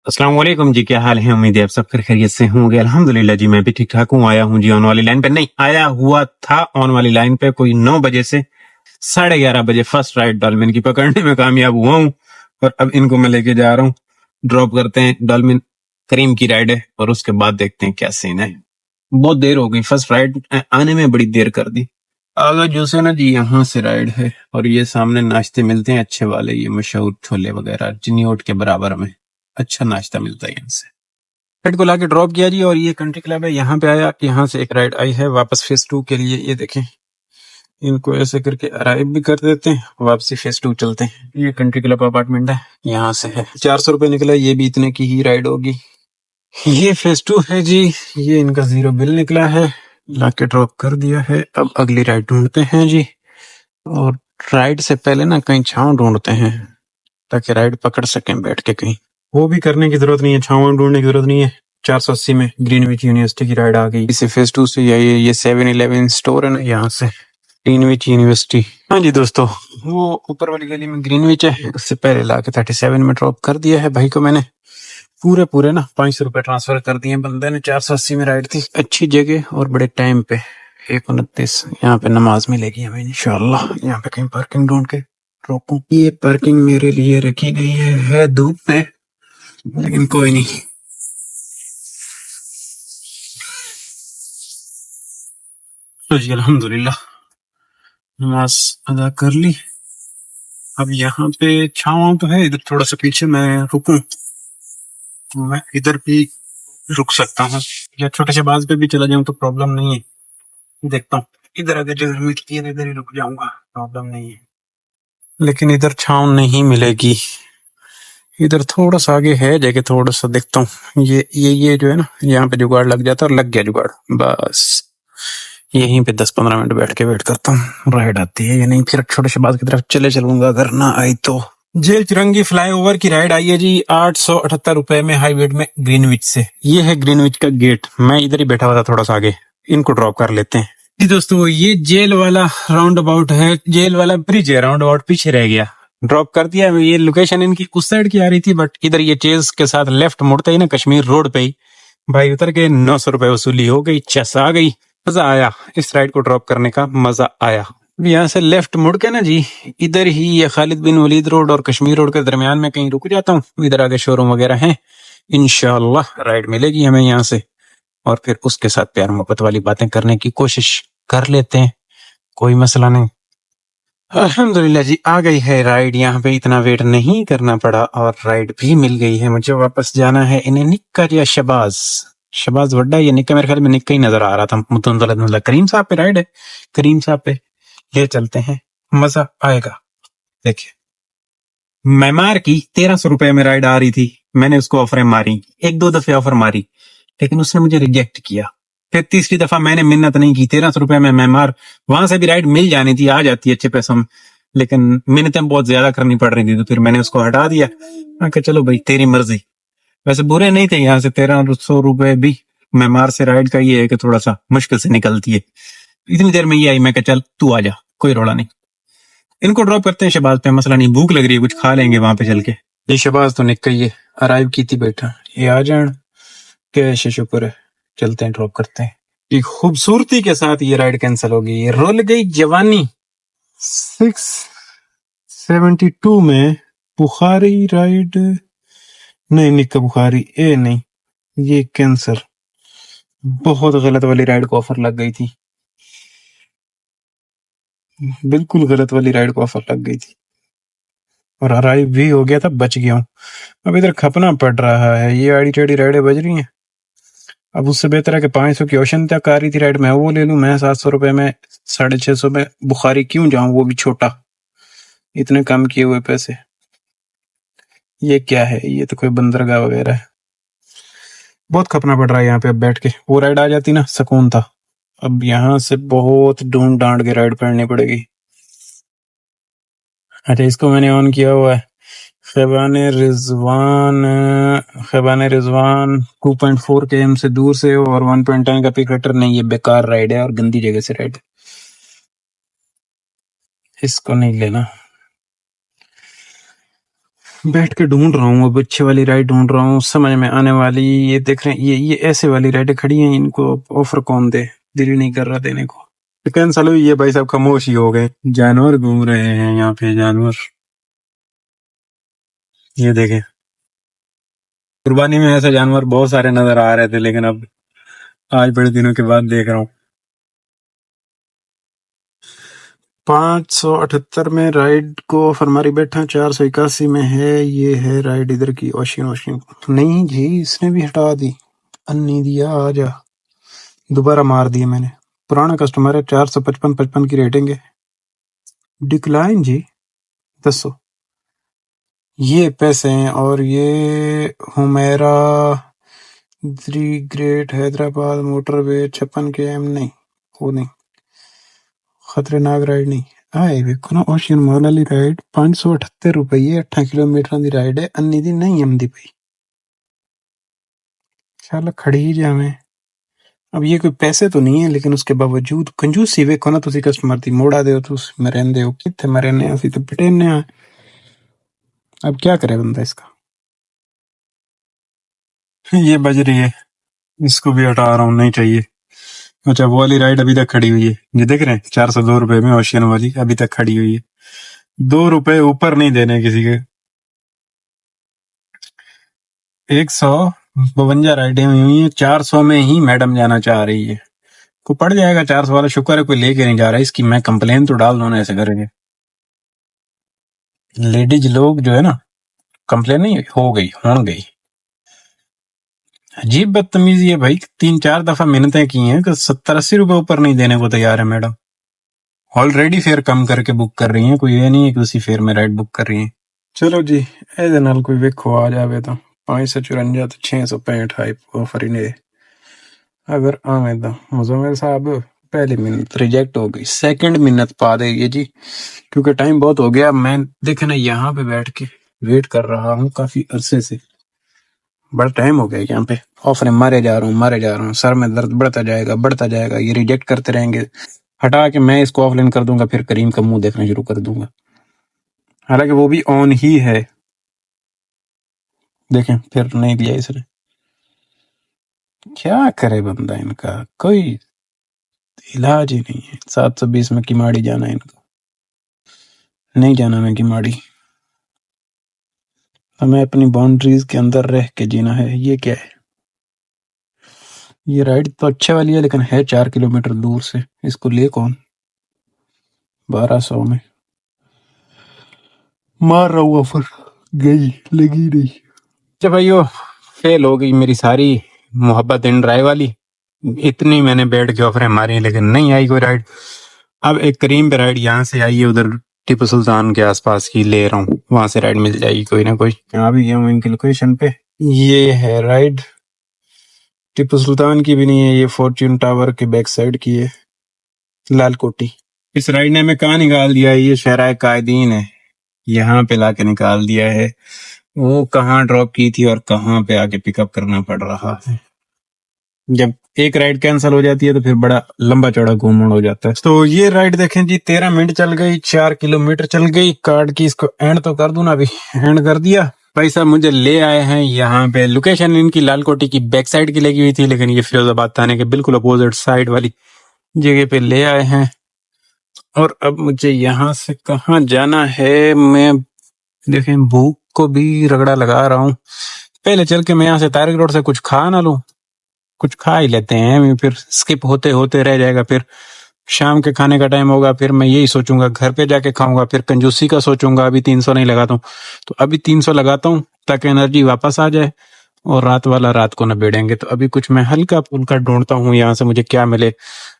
अस्सलाम वालेकुम जी, क्या हाल है? उम्मीद है आप सब खैरियत से होंगे। अल्हम्दुलिल्लाह जी, मैं भी ठीक ठाक हूँ। आया हूँ जी ऑन वाली लाइन पे, नहीं आया हुआ था ऑन वाली लाइन पे कोई 9 बजे से 11:30 बजे फर्स्ट राइड डॉल्फिन की पकड़ने में कामयाब हुआ हूँ। और अब इनको मैं लेके जा रहा हूँ, ड्रॉप करते हैं। डॉल्फिन करीम की राइड है और उसके बाद देखते हैं क्या सीन है। बहुत देर हो गई, फर्स्ट राइड आने में बड़ी देर कर दी। आगे जो से ना जी, यहाँ से राइड है और ये सामने नाश्ते मिलते हैं अच्छे वाले, ये मशहूर छोले वगैरह चिन्नी के बराबर में अच्छा नाश्ता मिलता है यहाँ से। राइड को लाके ड्रॉप किया जी और ये कंट्री क्लब है, यहाँ पे आया। यहाँ से एक राइड आई है वापस फेज 2 के लिए। ये देखें, इनको ऐसे करके अराइव भी कर देते हैं, वापसी फेज 2 चलते हैं। ये कंट्री क्लब अपार्टमेंट है, यहाँ से है। 400 रुपए निकला, ये भी इतने की ही राइड होगी। ये फेज 2 है जी, ये इनका 0 बिल निकला है, लाके ड्रॉप कर दिया है। अब अगली राइड ढूंढते हैं जी, और राइड से पहले ना कहीं छांव ढूंढते हैं ताकि राइड पकड़ सकें बैठ के कहीं। वो भी करने की जरूरत नहीं है, छांव ढूंढने की जरूरत नहीं है। 480 में ग्रीनविच यूनिवर्सिटी की राइड आ गई। इसे फेज 2 से ये 7-Eleven स्टोर है ना, यहाँ से ग्रीनविच यूनिवर्सिटी। हाँ जी दोस्तों, वो ऊपर वाली गली में ग्रीनविच है, उससे पहले लाके 37 में ड्रॉप कर दिया है भाई को मैंने। पूरे ना 500 रुपए ट्रांसफर कर दिए बंदे ने। 480 में राइड थी, अच्छी जगह और बड़े टाइम पे। 1:29 यहाँ पे नमाज मिलेगी हमें इंशाल्लाह। यहाँ पे कहीं पार्किंग ढूंढ के रोकूं। ये पार्किंग मेरे लिए रखी गई है धूप में, लेकिन कोई नहीं। तो जी अल्हम्दुलिल्लाह नमाज अदा कर ली। अब यहाँ पे छाँव तो है, इधर थोड़ा सा पीछे मैं रुकूं तो मैं इधर भी रुक सकता हूँ, या छोटे से बाज पे भी चला जाऊं तो प्रॉब्लम नहीं है। देखता हूँ, इधर अगर जगह मिलती है इधर ही रुक जाऊंगा, प्रॉब्लम नहीं है। लेकिन इधर छाँव नहीं मिलेगी, इधर थोड़ा सा आगे है जगह, थोड़ा सा देखता हूँ। ये जो है ना, यहाँ पे जुगाड़ लग जाता है और लग गया जुगाड़, बस यहीं पे 10-15 मिनट बैठ के वेट करता हूँ। राइड आती है या नहीं, फिर छोटे शहबाज की तरफ चले चलूंगा अगर ना आई तो। जेल चिरंगी फ्लाईओवर की राइड आई है जी, 878 रुपए में हाईवे में ग्रीनविच से। ये है ग्रीनविच का गेट, मैं इधर ही बैठा हुआ था थोड़ा सा आगे। इनको ड्रॉप कर लेते हैं जी दोस्तों। ये जेल वाला राउंड अबाउट है, जेल वाला ब्रिज है, राउंड अबाउट पीछे रह गया। ड्रॉप कर दिया। ये लोकेशन इनकी उस साइड की आ रही थी, बट इधर ये चेज के साथ लेफ्ट मुड़ते ही ना कश्मीर रोड पे ही भाई उतर के 900 रुपए वसूली हो गई, चस आ गई। मजा आया, इस राइड को ड्रॉप करने का मजा आया। यहाँ से लेफ्ट मुड़ के ना जी, इधर ही ये खालिद बिन वलीद रोड और कश्मीर रोड के दरमियान में कहीं रुक जाता हूँ। इधर आगे शोरूम वगैरह हैं, इंशाल्लाह राइड मिलेगी हमें यहाँ से, और फिर उसके साथ प्यार मोहब्बत वाली बातें करने की कोशिश कर लेते हैं, कोई मसला नहीं। अल्हम्दुलिल्लाह जी, आ गई है राइड। यहाँ पे इतना वेट नहीं करना पड़ा और राइड भी मिल गई है। मुझे वापस जाना है इन्हें निक्का या शबाज वड्डा, ये निक्का मेरे ख्याल में निक्का ही नजर आ रहा था। मुतुंदला करीम साहब पे राइड है, करीम साहब पे ले चलते हैं, मजा आएगा। देखिए, मैमार की 1300 रुपए में राइड आ रही थी, मैंने उसको ऑफर मारी, 1-2 दफे ऑफर मारी, लेकिन उसने मुझे रिजेक्ट किया। फिर तीसरी दफा मैंने मिन्नत नहीं की, 1300 रुपए में मैमार, वहां से भी राइड मिल जानी थी, आ जाती अच्छे पैसों में, लेकिन मिन्नतें बहुत ज्यादा करनी पड़ रही थी, तो फिर मैंने उसको हटा दिया। मैं कहा चलो भाई तेरी मर्जी। वैसे बुरे नहीं थे, यहाँ से 1300 रुपए भी मैमार से राइड का ये है कि थोड़ा सा मुश्किल से निकलती है। इतनी देर में ये आई, मैं कहा चल तू आ जा, कोई रोड़ा नहीं। इनको ड्रॉप करते हैं शबाज पे, मसला नहीं, भूख लग रही है, कुछ खा लेंगे वहां पे चल के। ये शबाज तो निकल ये अराइव की थी बैठा, ये आ जान कैसे, शुक्र है। चलते हैं, ड्रॉप करते हैं। ये खूबसूरती के साथ ये राइड कैंसिल होगी। ये रुल गई जवानी। 672 में बुखारी राइड नहीं, निक्का बुखारी ए नहीं, ये कैंसर, बहुत गलत वाली राइड को ऑफर लग गई थी, बिल्कुल गलत वाली राइड को ऑफर लग गई थी और अराइव भी हो गया था, बच गया हूँ। अब इधर खपना पड़ रहा है, ये आड़ी टेढ़ी राइडें बज रही हैं। अब उससे बेहतर है कि 500 की ओशन तक आ रही थी राइड, मैं वो ले लूं। मैं 700 रुपए में 650 में बुखारी क्यों जाऊं, वो भी छोटा, इतने कम किए हुए पैसे। ये क्या है, ये तो कोई बंदरगाह वगैरह है। बहुत खपना पड़ रहा है यहाँ पे अब बैठ के। वो राइड आ जाती ना, सुकून था। अब यहाँ से बहुत ढूंढ डांड के राइड पड़नी पड़ेगी। अच्छा, इसको मैंने ऑन किया हुआ है, खैबान रिजवान 2.4 km से दूर से और 1.10 का पिक रेटर नहीं। ये बेकार राइड है और गंदी जगह से राइड, इसको नहीं लेना। बैठ के ढूंढ रहा हूँ, अब अच्छी वाली राइड ढूंढ रहा हूँ, समझ में आने वाली। ये देख रहे हैं, ये ऐसे वाली राइडें खड़ी हैं, इनको ऑफर कौन दे, दिल ही नहीं कर रहा देने को। कैंसल हुई ये भाई साहब, खामोश ही हो गए। जानवर घूम रहे हैं यहाँ पे, जानवर। ये देखें, कुर्बानी में ऐसे जानवर बहुत सारे नजर आ रहे थे, लेकिन अब आज बड़े दिनों के बाद देख रहा हूँ। 578 में राइड को ऑफर मारी बैठा, 481 में है। ये है राइड इधर की, ओशियन ओशियन। नहीं जी, इसने भी हटा दी, अन्नी दिया। आ जा, दोबारा मार दिए मैंने। पुराना कस्टमर है, 455 की रेटिंग है। डिक्लाइन जी, दसो ये पैसे हैं। और ये हुमेरा the great Hyderabad motorway 56 km, नहीं वो नहीं, खतरनाक राइड नहीं। आए वेखो ना, ओशियन मॉल वाली राइड 578 रुपये, 8 किलोमीटर की राइड है। अन्नी दी नहीं आमदी पई, चल खड़ी ही जावे। अब ये कोई पैसे तो नहीं है, लेकिन उसके बावजूद कंजूसी वेखो ना, तुसी कस्टमर दी मोड़ा दे, तुम मरेंदे हो कितने मरेने, असी तो पिटेने हैं। अब क्या करे बंदा इसका। ये बज रही है, इसको भी हटा रहा हूँ, नहीं चाहिए। अच्छा, वो वाली राइड अभी तक खड़ी हुई है, ये देख रहे हैं, 402 रुपए में ओशियन वाली अभी तक खड़ी हुई है। 2 रुपए ऊपर नहीं देने किसी के। 152 राइडें हुई हैं, 400 में ही मैडम जाना चाह रही है। को पड़ जाएगा 400 वाला, शुक्र है कोई लेके नहीं जा रहा है इसकी। मैं कंप्लेन तो डाल दूं ना ऐसे करेंगे। लेडीज लोग जो है ना, कंप्लेन नहीं हो गई, हो गई। अजीब बदतमीजी है भाई, 3-4 दफा मिन्नतें की हैं कि 70-80 रुपए ऊपर नहीं देने को तैयार है मैडम। ऑलरेडी फेयर कम करके बुक कर रही हैं, कोई ये नहीं है कि उसी फेयर में राइड बुक कर रही हैं। चलो जी, ਇਹਦੇ ਨਾਲ कोई वेखो आ जावे तो 554 तो 665 हाइप ऑफर ही ने। अगर आवे तो मुजम्मिल साहब, पहली मिन्नत रिजेक्ट हो गई, सेकंड मिन्नत पा देगी जी, क्योंकि टाइम बहुत हो गया। मैं देखना यहाँ पे बैठ के वेट कर रहा हूँ काफी अरसे से, बड़ा टाइम हो गया यहाँ पे। ऑफर मारे जा रहा हूँ, मारे जा रहा हूँ, सर में दर्द बढ़ता जाएगा, बढ़ता जाएगा। ये रिजेक्ट करते रहेंगे, हटा के मैं इसको ऑफलाइन कर दूंगा, फिर करीम का मुंह देखना शुरू कर दूंगा। हालांकि वो भी ऑन ही है, देखें फिर नहीं दिया इसने। क्या करे बंदा, इनका कोई इलाज ही नहीं है। 720 में किमाड़ी जाना है इनका, नहीं जाना मैं किमाड़ी। हमें अपनी बाउंड्रीज के अंदर रह के जीना है। ये क्या है, ये राइड तो अच्छे वाली है, लेकिन है 4 किलोमीटर दूर से, इसको ले कौन। 1200 में मार रहा हूँ ऑफर, गई लगी नहीं। अच्छा भाइयों, फेल हो गई मेरी सारी मोहब्बत इन ड्राइव वाली। इतनी मैंने बैठ के ऑफरें मारी, लेकिन नहीं आई कोई राइड। अब एक करीम पे राइड यहाँ से आई है, उधर टीपू सुल्तान के आसपास की ले रहा हूँ, वहां से राइड मिल जाएगी कोई ना कोई। यहाँ भी गया हूँ इनकी लोकेशन पे। ये है राइड, टीपू सुल्तान की भी नहीं है, ये फॉर्च्यून टावर के बैक साइड की है, लाल कोटी। इस राइड ने हमें कहाँ निकाल दिया है, ये शहराए कायदीन है, यहाँ पे लाके निकाल दिया है। वो कहाँ ड्रॉप की थी और कहाँ पे आके पिकअप करना पड़ रहा है। जब एक राइड कैंसिल हो जाती है तो फिर बड़ा लंबा चौड़ा घूमड़ हो जाता है। तो ये राइड देखें जी, 13 मिनट चल गई, 4 किलोमीटर चल गई। कार्ड की इसको एंड तो कर दूं ना, अभी एंड कर दिया। भाई साहब मुझे ले आए हैं यहाँ पे, लोकेशन इनकी लालकोटी की बैक साइड की लगी हुई थी, लेकिन ये फिरोजाबाद थाने के बिल्कुल अपोजिट साइड वाली जगह पे ले आए हैं। और अब मुझे यहाँ से कहाँ जाना है, मैं देखें भूख को भी रगड़ा लगा रहा हूँ। पहले चल के मैं यहाँ से तारिक रोड से कुछ खा ना लूं, कुछ खा ही लेते हैं, फिर स्किप होते होते रह जाएगा। फिर शाम के खाने का टाइम होगा, फिर मैं यही सोचूंगा घर पे जाके खाऊंगा, फिर कंजूसी का सोचूंगा। अभी 300 नहीं लगाता हूँ, तो अभी 300 लगाता हूँ ताकि एनर्जी वापस आ जाए, और रात वाला रात को न बेड़ेंगे। तो अभी कुछ मैं हल्का फुल्का ढूंढता हूँ यहाँ से, मुझे क्या मिले।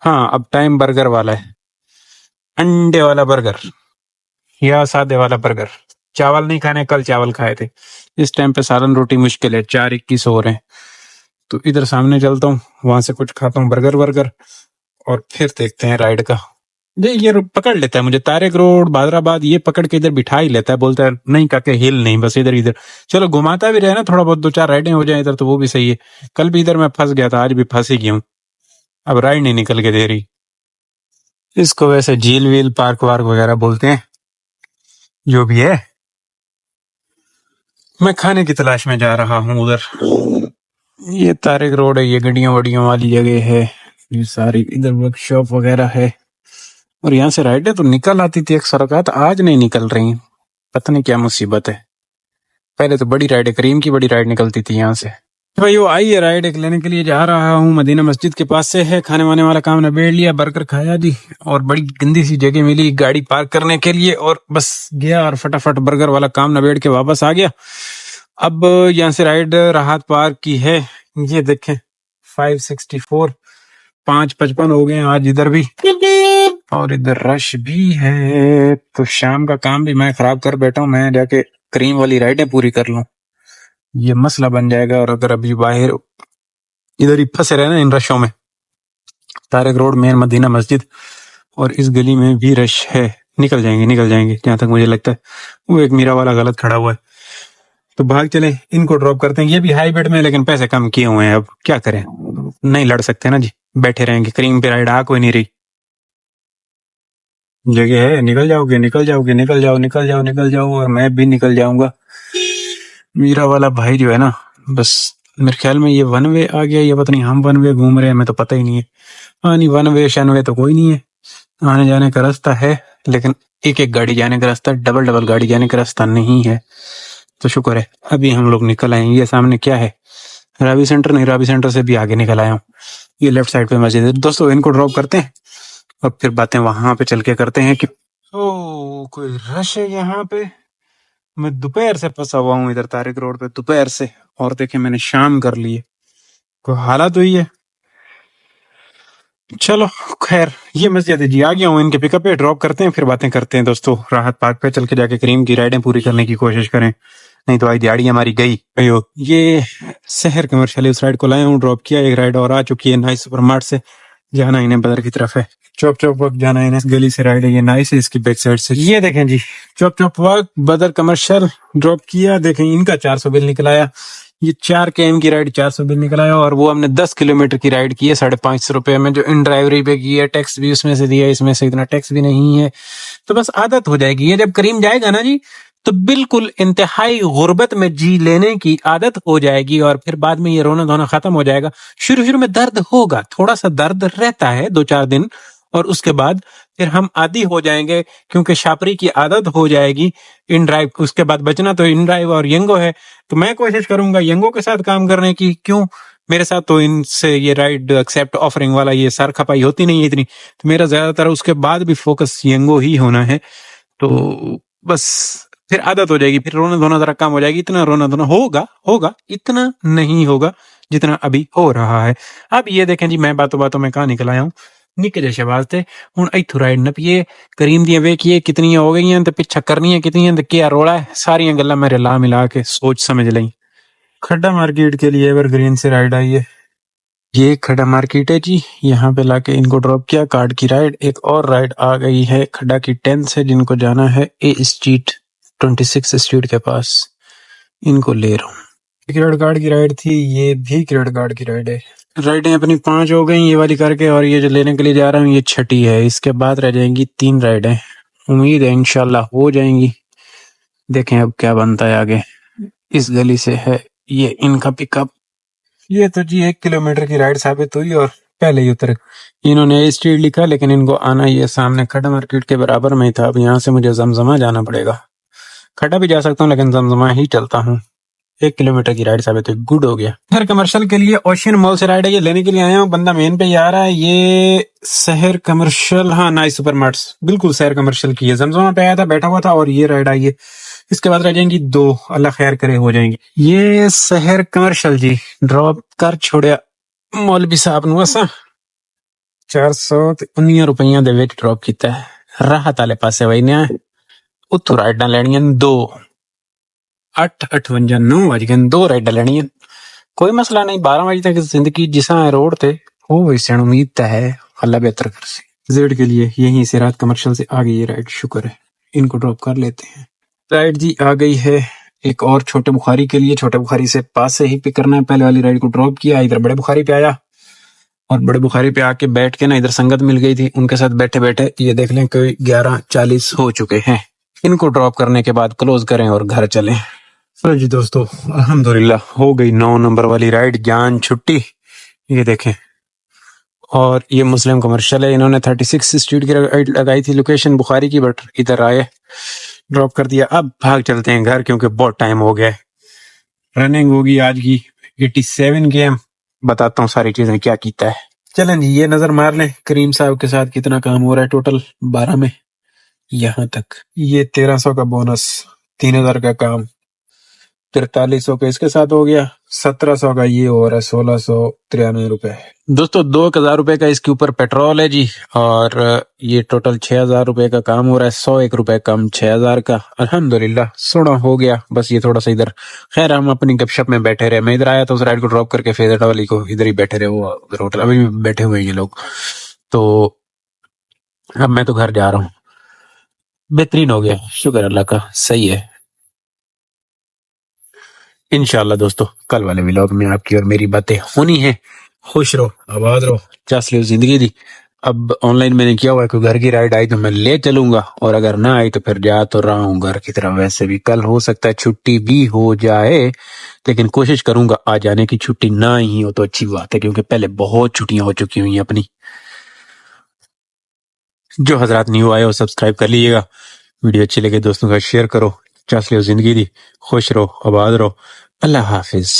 हाँ, अब टाइम बर्गर वाला है, अंडे वाला बर्गर या सादे वाला बर्गर। चावल नहीं खाने, कल चावल खाए थे। इस टाइम पे सालन रोटी मुश्किल है, 4:21 हो रहे हैं। तो इधर सामने चलता हूँ, वहां से कुछ खाता हूँ बर्गर वर्गर, और फिर देखते हैं राइड का। ये पकड़ लेता है मुझे, तारिक रोड बादराबाद ये पकड़ के इधर बिठा ही लेता है, बोलता है नहीं काके हिल नहीं, बस इधर इधर चलो। घुमाता भी रहे ना थोड़ा बहुत, 2-4 राइडें हो जाए इधर तो वो भी सही है। कल भी इधर मैं फंस गया था, आज भी फंस ही गया हूँ। अब राइड नहीं निकल के दे रही। इसको वैसे झील वील पार्क वार्क वगैरह बोलते हैं, जो भी है। मैं खाने की तलाश में जा रहा हूँ उधर। ये तारिक रोड है, ये गड्डियों वड्डियों वाली जगह है, ये सारी इधर वर्कशॉप वगैरह है। और यहाँ से राइडें तो निकल आती थी अक्सर औकात, आज नहीं निकल रही, पता नहीं क्या मुसीबत है। पहले तो बड़ी राइड, करीम की बड़ी राइड निकलती थी यहाँ से। भाई वो आई है राइड एक लेने के लिए जा रहा हूँ, मदीना मस्जिद के पास से है। खाने वाने वाला काम निबेड़ लिया, बर्गर खाया जी, और बड़ी गंदी सी जगह मिली गाड़ी पार्क करने के लिए, और बस गया और फटाफट बर्गर वाला काम निबेड़ के वापस आ गया। अब यहाँ से राइड राहत पार्क की है, ये देखें 564, 5:55 हो गए आज इधर भी, और इधर रश भी है। तो शाम का काम भी मैं खराब कर बैठा हूँ, मैं जाके करीम वाली राइडें पूरी कर लूं, ये मसला बन जाएगा। और अगर अभी बाहर इधर ही फंसे रहे ना इन रशों में, तारिक रोड मेन मदीना मस्जिद और इस गली में भी रश है, निकल जाएंगे जहां तक मुझे लगता है। वो एक मीरा वाला गलत खड़ा हुआ है, तो भाग चले, इनको ड्रॉप करते हैं। ये भी हाईब्रिड में, लेकिन पैसे कम किए हुए हैं, अब क्या करें, नहीं लड़ सकते ना जी, बैठे रहेंगे। करीम पे राइड आ कोई नहीं रही, जगह है, निकल जाओ और मैं भी निकल जाऊंगा। मीरा वाला भाई जो है ना, बस मेरे ख्याल में ये वन वे आ गया, ये पता नहीं हम वन वे घूम रहे हैं, हमें तो पता ही नहीं है। हाँ नहीं, वन वे शन वे तो कोई नहीं है, आने जाने का रास्ता है, लेकिन एक एक गाड़ी जाने का रास्ता, डबल डबल गाड़ी जाने का रास्ता नहीं है। तो शुक्र है अभी हम लोग निकल आए। ये सामने क्या है, रावी सेंटर, नहीं रावी सेंटर से भी आगे निकल आया हूँ। ये लेफ्ट साइड पे मस्जिद है। दोस्तों इनको ड्रॉप करते हैं और फिर बातें वहां पे चल के करते हैं कि ओ कोई रश है यहाँ पे। मैं दोपहर से फंसा हुआ हूँ इधर तारिक रोड पे, दोपहर से, और देखे मैंने शाम कर ली है, कोई हालत हुई है। चलो खैर, ये मस्जिद है जी, आ गया हूँ इनके पिकअप पे, ड्रॉप करते हैं फिर बातें करते हैं। दोस्तों राहत पार्क पे चल के जाके करीम की राइडें पूरी करने की कोशिश करें, नहीं तो आई दिहाड़ी हमारी गई। अयो ये शहर कमर्शियल उस राइड को लाया हूँ, ड्रॉप किया, एक राइड और आ चुकी है नाइस सुपर मार्ट से, जाना इन्हें बदर की तरफ है। चौप चौप वर्क जाना है, इस गली से राइड है, ये नाइस है, इसकी बैक साइड से। ये देखें जी, चौप चौप वर्क बदर कमर्शियल ड्रॉप किया, देखें इनका 400 बिल निकल आया। ये 4 km की राइड 400 बिल निकल आया, और वो हमने 10 किलोमीटर की राइड की है 550 रुपए में, जो इन ड्राइवरी पे की है, टैक्स भी उसमें से दिया, इसमें से इतना टैक्स भी नहीं है। तो बस आदत हो जाएगी, ये जब करीम जाएगा ना जी, तो बिल्कुल इंतहाई गुर्बत में जी लेने की आदत हो जाएगी, और फिर बाद में ये रोना धोना खत्म हो जाएगा। शुरू शुरू में दर्द होगा, थोड़ा सा दर्द रहता है 2-4 दिन, और उसके बाद फिर हम आदी हो जाएंगे, क्योंकि शापरी की आदत हो जाएगी इन ड्राइव। उसके बाद बचना तो इन ड्राइव और यंगो है, तो मैं कोशिश करूंगा यंगो के साथ काम करने की। क्यों, मेरे साथ तो इनसे ये राइड एक्सेप्ट ऑफरिंग वाला ये सर खपाई होती नहीं है इतनी, तो मेरा ज्यादातर उसके बाद भी फोकस यंगो ही होना है। तो बस फिर आदत हो जाएगी, फिर रोना धोना जरा कम हो जाएगी। इतना रोना धोना होगा, इतना नहीं होगा जितना अभी हो रहा है। अब ये देखें जी, मैं बातों बातों में कहाँ निकल आया हूँ, निके जैसे वास्ते हूँ इथू राइड नपिए करीम दियां वेखिए कितनी हो गई हैं, तो पिछा करनी है कितनी है, क्या रोला है, सारियां गल्लां मेरे ला मिला के सोच समझ लई। खड्डा मार्केट के लिए एवरग्रीन से राइड आई है, ये खड्डा मार्केट है जी, यहाँ पे लाके इनको ड्रॉप किया, कार्ड की राइड। एक और राइड आ गई है खड्डा की 10 से, जिनको जाना है ए स्ट्रीट 26 स्ट्रीट के पास, इनको ले रहा हूँ। क्रेडिट कार्ड की राइड थी, ये भी क्रेडिट कार्ड की राइड है। राइडें अपनी 5 हो गई ये वाली करके, और ये जो लेने के लिए जा रहा हूँ ये 6ठी है। इसके बाद रह जाएंगी 3 राइडें, उम्मीद है इंशाल्लाह हो जाएंगी, देखें अब क्या बनता है आगे। इस गली से है ये इनका पिकअप। ये तो जी 1 किलोमीटर की राइड साबित हुई, और पहले ही उतर इन्होंने स्ट्रीट लिखा, लेकिन इनको आना ये सामने खड्डा मार्केट के बराबर में ही था। अब यहाँ से मुझे जमजमा जाना पड़ेगा, खड्डा भी जा सकता हूँ लेकिन जमजमा ही चलता हूँ। 1 किलोमीटर की राइड साबित हुई, गुड हो गया। शहर कमर्शियल के लिए ओशियन मॉल से राइड है, ये लेने के लिए आया हूँ। बंदा मेन पे ही आ रहा है, ये शहर कमर्शियल, हाँ नाइस सुपर मार्ट्स, बिल्कुल शहर कमर्शियल की है। जमजमा पे आया था, बैठा हुआ था, और ये राइड आई है। इसके बाद रह जाएंगी 2, अल्लाह खैर करे हो जाएंगी। ये शहर कमर्शियल जी ड्रॉप कर छोड़िया मौलवी साहब ਨੂੰ असा 419 रुपइया ਦੇ ਵਿੱਚ ड्रॉप ਕੀਤਾ है। राहत वाले पासे वही ने उत्थों राइडां लेनियां 2, 8:58 9 बज गए, 2 राइडां लेनियां, कोई मसला नहीं। 12 बजे तक जिंदगी जिसा है रोड ते हो वैसे उम्मीद तो है, अल्लाह बेहतर कर से। जेड के लिए यहीं से रात कमर्शियल से आ गई ये राइड, शुक्र है। इनको ड्रॉप कर लेते हैं। राइड जी आ गई है एक और छोटे बुखारी के लिए, छोटे बुखारी से पास से ही पिक करना है। पहले वाली राइड को ड्रॉप किया, इधर बड़े बुखारी पे आया, और बड़े बुखारी पे आके बैठ के ना, इधर संगत मिल गई थी, उनके साथ बैठे बैठे ये देख लें कि 11:40 हो चुके हैं। इनको ड्रॉप करने के बाद क्लोज करें और घर चलें। चलो जी दोस्तों, अल्हम्दुलिल्लाह हो गई 9 नंबर वाली राइड, जान छुट्टी। ये देखें, और ये मुस्लिम कमर्शियल है। इन्होंने 36 स्ट्रीट की लगाई थी लोकेशन बुखारी की, बट इधर आए, ड्रॉप कर दिया। अब भाग चलते हैं घर, क्योंकि बहुत टाइम हो गया है। रनिंग होगी आज की 87 गेम, बताता हूँ सारी चीजें क्या कीता है। चलें जी, ये नजर मार लें करीम साहब के साथ कितना काम हो रहा है टोटल 12 में यहाँ तक। ये 1300 का बोनस, 3000 का काम, 4300 का इसके साथ हो गया, 1700 का ये हो रहा है, 1693 रुपए। दोस्तों 2000 रुपए का इसके ऊपर पेट्रोल है जी, और ये टोटल 6000 रुपए का काम हो रहा है। 101 रुपए कम 6000 का, अल्हम्दुलिल्लाह सोना हो गया। बस ये थोड़ा सा इधर, खैर हम अपनी गपशप में बैठे रहे। मैं इधर आया तो उस राइड को ड्रॉप करके फेजर वाली को इधर ही बैठे रहे, वो उधर होटल अभी भी बैठे हुए हैं ये लोग। तो अब मैं तो घर जा रहा हूँ। बेहतरीन हो गया, शुक्र अल्लाह का, सही है। इंशाल्लाह दोस्तों कल वाले व्लॉग में आपकी और मेरी बातें होनी है। खुश रहो, आबाद रहो, चस लो जिंदगी दी। अब ऑनलाइन मैंने किया हुआ है, कोई घर की राइड आई तो मैं ले चलूंगा, और अगर ना आई तो फिर जा तो रहा हूँ घर की तरफ। वैसे भी कल हो सकता है छुट्टी भी हो जाए, लेकिन कोशिश करूंगा आ जाने की। छुट्टी ना ही हो तो अच्छी बात है, क्योंकि पहले बहुत छुट्टियां हो चुकी हुई हैं अपनी। जो हजरात न्यू आए हो सब्सक्राइब कर लीजिएगा, वीडियो अच्छी लगे दोस्तों का शेयर करो। चस लो जिंदगी दी, खुश रहो, आबाद रहो, अल्लाह हाफिज।